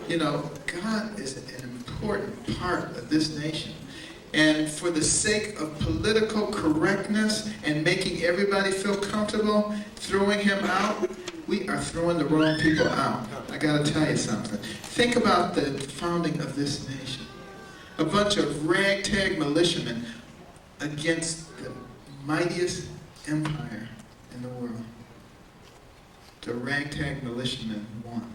You know, God is an important part of this nation. And for the sake of political correctness and making everybody feel comfortable throwing him out, we are throwing the wrong people out. I got to tell you something. Think about the founding of this nation. A bunch of ragtag militiamen against the mightiest empire in the world. The ragtag militiamen won.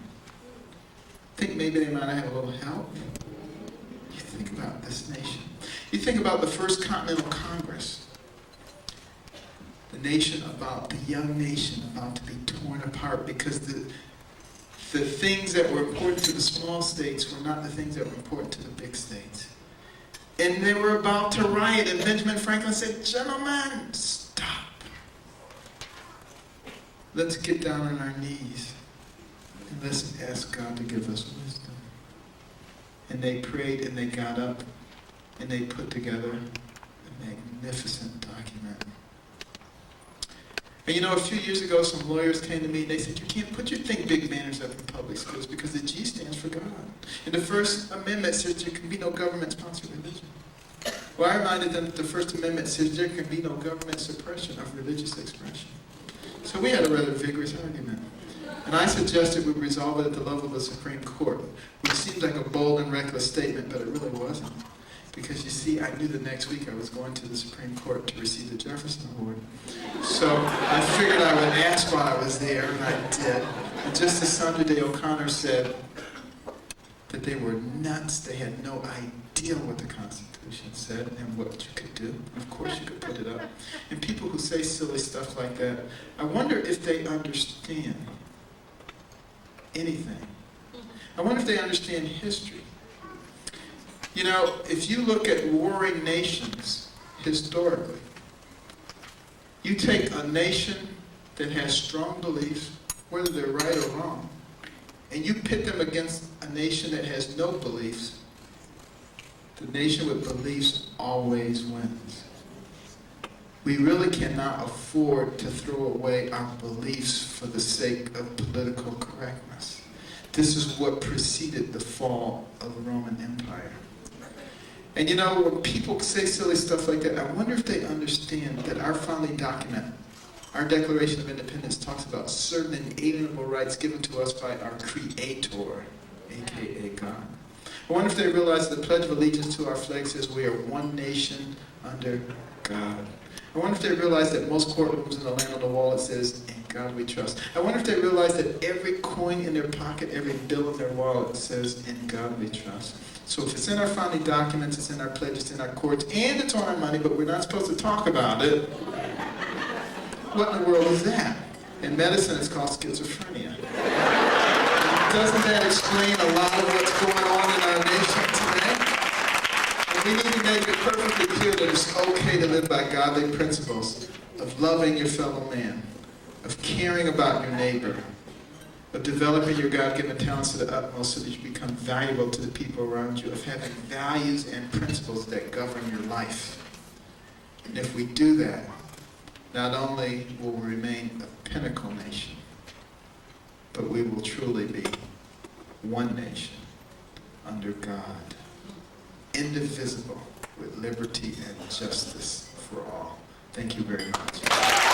Think maybe they might have had a little help? You think about this nation. You think about the First Continental Congress. The nation about, the young nation about to be torn apart because the things that were important to the small states were not the things that were important to the big states. And they were about to riot, and Benjamin Franklin said, "Gentlemen, stop. Let's get down on our knees and let's ask God to give us wisdom." And they prayed and they got up and they put together a magnificent document. And you know, a few years ago, some lawyers came to me and they said, "You can't put your think big banners up in public schools because the G stands for God. And the First Amendment says there can be no government-sponsored religion." Well, I reminded them that the First Amendment says there can be no government suppression of religious expression. So we had a rather vigorous argument. And I suggested we resolve it at the level of the Supreme Court, which seems like a bold and reckless statement, but it really wasn't. Because you see, I knew the next week I was going to the Supreme Court to receive the Jefferson Award. So I figured I would ask while I was there, and I did. And Justice Sandra Day O'Connor said that they were nuts. They had no idea what the Constitution said and what you could do. Of course you could put it up. And people who say silly stuff like that, I wonder if they understand anything. I wonder if they understand history. You know, if you look at warring nations historically, you take a nation that has strong beliefs, whether they're right or wrong, and you pit them against a nation that has no beliefs, the nation with beliefs always wins. We really cannot afford to throw away our beliefs for the sake of political correctness. This is what preceded the fall of the Roman Empire. And you know, when people say silly stuff like that, I wonder if they understand that our founding document, our Declaration of Independence, talks about certain inalienable rights given to us by our Creator, aka God. I wonder if they realize the Pledge of Allegiance to our flag says we are one nation under God. I wonder if they realize that most courtrooms in the land on the wall it says, "In God we trust." I wonder if they realize that every coin in their pocket, every bill in their wallet says, "In God we trust." So if it's in our founding documents, it's in our pledges, it's in our courts, and it's on our money, but we're not supposed to talk about it, what in the world is that? In medicine, it's called schizophrenia. Doesn't that explain a lot of what's going on in our nation today? And we need to make it perfectly clear that it's okay to live by godly principles of loving your fellow man, of caring about your neighbor, of developing your God-given talents to the utmost so that you become valuable to the people around you, of having values and principles that govern your life. And if we do that, not only will we remain a pinnacle nation, but we will truly be one nation under God, indivisible, with liberty and justice for all. Thank you very much.